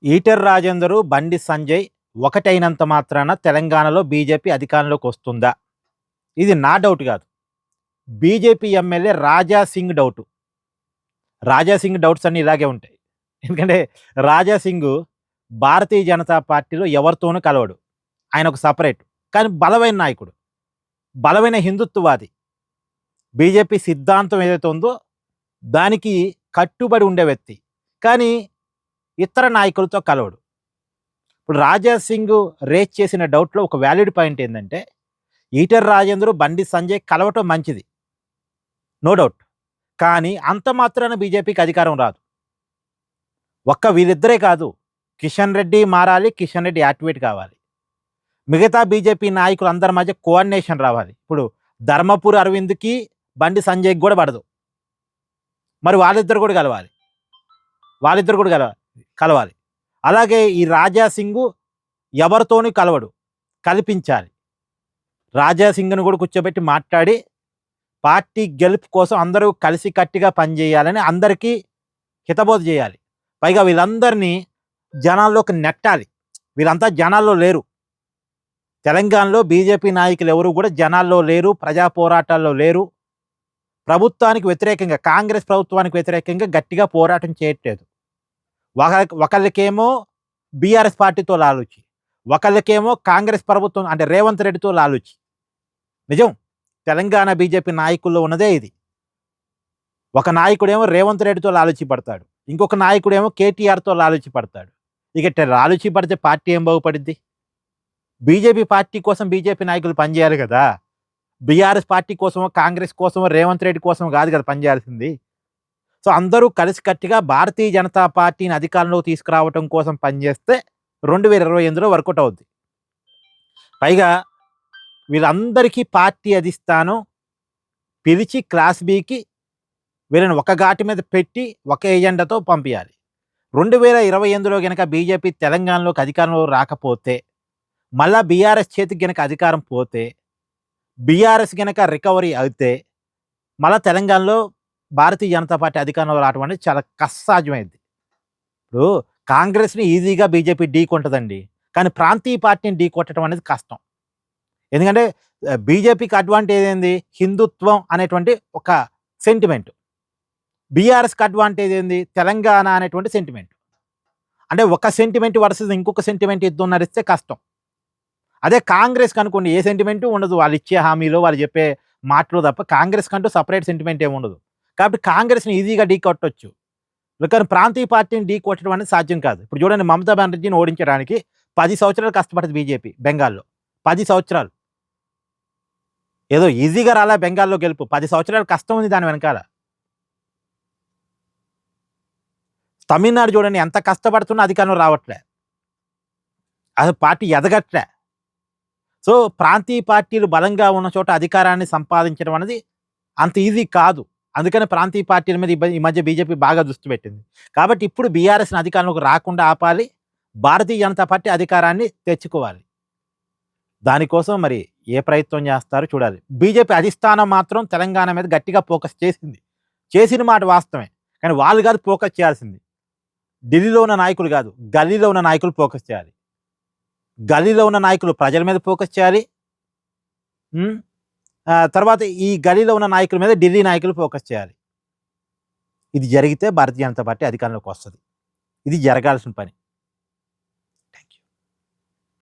ఈటెల రాజేందరు, బండి సంజయ్ ఒకటైనంత మాత్రాన తెలంగాణలో బీజేపీ అధికారంలోకి వస్తుందా? ఇది నా డౌట్ గాదు. BJP MLA Raja Singh doubt. Raja Singh doubts అన్నీ ఇలాగే ఉంటాయి. ఎందుకంటే రాజా సింగు భారతీయ జనతా పార్టీలో ఎవరితోనూ కలవడు. ఆయన ఒక సెపరేట్. కానీ బలమైన నాయకుడు. బలమైన హిందుత్వవాది. బీజేపీ సిద్ధాంతం ఏదైతే ఉందో దానికి కట్టుబడి ఉండే వ్యక్తి. కానీ ఇతర నాయకులతో కలవడు. ఇప్పుడు రాజా సింగ్ రేజ్ చేసిన డౌట్‌లో ఒక వాలిడ్ పాయింట్ ఏందంటే, ఈటెల రాజేందర్, బండి సంజయ్ కలవటం మంచిది. No doubt. కానీ అంత మాత్రాన బీజేపీకి అధికారం రాదు. ఒక్క వీళ్ళిద్దరే కాదు. కిషన్ రెడ్డి మారాలి. కిషన్ రెడ్డి యాక్టివేట్ కావాలి. మిగతా బీజేపీ నాయకులందరి మధ్య కోఆర్డినేషన్ రావాలి. ఇప్పుడు ధర్మపురి అరవింద్‌కి, బండి సంజయ్‌కి గూడా పడదు. మరి వాళ్ళిద్దరు కూడా కలవాలి. వాళ్ళిద్దరు కూడా కలవాలి. అలాగే ఈ రాజా సింగు ఎవరితోని కలవడు. కల్పించాలి. రాజా సింగ్‌ని కూడా కూర్చోబెట్టి మాట్లాడి పార్టీ గెలుపు కోసం అందరూ కలిసికట్టుగా పనిచేయాలని అందరికీ హితబోధ చేయాలి. పైగా వీళ్ళందరినీ జనాల్లోకి నెట్టాలి. వీళ్ళంతా జనాల్లో లేరు. తెలంగాణలో బీజేపీ నాయకులు ఎవరు కూడా జనాల్లో లేరు. ప్రజా పోరాటాల్లో లేరు. ప్రభుత్వానికి వ్యతిరేకంగా, కాంగ్రెస్ ప్రభుత్వానికి వ్యతిరేకంగా గట్టిగా పోరాటం చేయట్లేదు. ఒకళ్ళకేమో బీఆర్ఎస్ పార్టీతో లాలూచి, ఒకళ్ళకేమో కాంగ్రెస్ ప్రభుత్వం అంటే రేవంత్ రెడ్డితో లాలూచి. నిజం. తెలంగాణ బీజేపీ నాయకుల్లో ఉన్నదే ఇది. ఒక నాయకుడేమో రేవంత్ రెడ్డితో లాలూచి పడతాడు. ఇంకొక నాయకుడేమో కేటీఆర్‌తో లాలూచి పడతాడు. ఇక లాలూచి పడితే పార్టీ ఏం బాగుపడిద్ది? బీజేపీ పార్టీ కోసం బీజేపీ నాయకులు పనిచేయాలి కదా! బీఆర్ఎస్ పార్టీ కోసమో, కాంగ్రెస్ కోసమో, రేవంత్ రెడ్డి కోసమో కాదు కదా పనిచేయాల్సింది. సో అందరూ కలిసికట్టుగా భారతీయ జనతా పార్టీని అధికారంలోకి తీసుకురావటం కోసం పనిచేస్తే 2028లో వర్కౌట్ అవుద్ది. పైగా వీళ్ళందరికీ పార్టీ అధిష్టానం పిలిచి క్లాస్ బీకి వీళ్ళని ఒక ఘాటి మీద పెట్టి ఒక ఎజెండాతో పంపించాలి. 2028లో గనక బీజేపీ తెలంగాణలోకి అధికారంలో రాకపోతే, మళ్ళా బీఆర్ఎస్ చేతికి గనక అధికారం పోతే, బీఆర్ఎస్ గనక రికవరీ అయితే, మళ్ళా తెలంగాణలో భారతీయ జనతా పార్టీ అధికారంలో రావడం అనేది చాలా కష్టసాధ్యమైంది. ఇప్పుడు కాంగ్రెస్‌ని ఈజీగా బీజేపీ ఢీకొంటదండి. కానీ ప్రాంతీయ పార్టీని ఢీకొట్టడం అనేది కష్టం. ఎందుకంటే బీజేపీకి అడ్వాంటేజ్ ఏంది? హిందుత్వం అనేటువంటి ఒక సెంటిమెంట్. బీఆర్ఎస్‌కి అడ్వాంటేజ్ ఏంది? తెలంగాణ అనేటువంటి సెంటిమెంట్. అంటే ఒక సెంటిమెంట్ వర్సెస్ ఇంకొక సెంటిమెంట్ యుద్ధం నడిస్తే కష్టం. అదే కాంగ్రెస్‌కి అనుకోండి ఏ సెంటిమెంటు ఉండదు. వాళ్ళు ఇచ్చే హామీలో, వాళ్ళు చెప్పే మాటలు తప్ప కాంగ్రెస్ కంటూ సెపరేట్ సెంటిమెంట్ ఏమి ఉండదు. కాబట్టి కాంగ్రెస్‌ని ఈజీగా ఢీకొట్టొచ్చు. కానీ ప్రాంతీయ పార్టీని ఢీకొట్టడం అనేది సాధ్యం కాదు. ఇప్పుడు చూడండి, మమతా బెనర్జీని ఓడించడానికి 10 సంవత్సరాలు కష్టపడింది బీజేపీ బెంగాల్‌లో. 10 సంవత్సరాలు. ఏదో ఈజీగా రాలా బెంగాల్‌లో గెలుపు. 10 సంవత్సరాలు కష్టం ఉంది దాని వెనకాల. తమిళనాడు చూడండి, ఎంత కష్టపడుతున్నా అధికారంలో రావట్లే. అసలు పార్టీ ఎదగట్లే. సో ప్రాంతీయ పార్టీలు బలంగా ఉన్న చోట అధికారాన్ని సంపాదించడం అనేది అంత ఈజీ కాదు. అందుకని ప్రాంతీయ పార్టీల మీద ఈ మధ్య బీజేపీ బాగా దృష్టి పెట్టింది. కాబట్టి ఇప్పుడు బీఆర్ఎస్‌ని అధికారంలోకి రాకుండా ఆపాలి. భారతీయ జనతా పార్టీ అధికారాన్ని తెచ్చుకోవాలి. దానికోసం మరి ఏ ప్రయత్నం చేస్తారో చూడాలి. బీజేపీ అధిష్టానం మాత్రం తెలంగాణ మీద గట్టిగా ఫోకస్ చేసింది. చేసిన మాట వాస్తవమే. కానీ వాళ్ళు కాదు ఫోకస్ చేయాల్సింది. ఢిల్లీలో ఉన్న నాయకులు కాదు, గల్లీలో ఉన్న నాయకులు ఫోకస్ చేయాలి. గల్లీలో ఉన్న నాయకులు ప్రజల మీద ఫోకస్ చేయాలి. తర్వాత ఈ గల్లీలో ఉన్న నాయకుల మీద ఢిల్లీ నాయకులు ఫోకస్ చేయాలి. ఇది జరిగితే భారతీయ జనతా పార్టీ అధికారంలోకి వస్తది. ఇది జరగాల్సిన పని.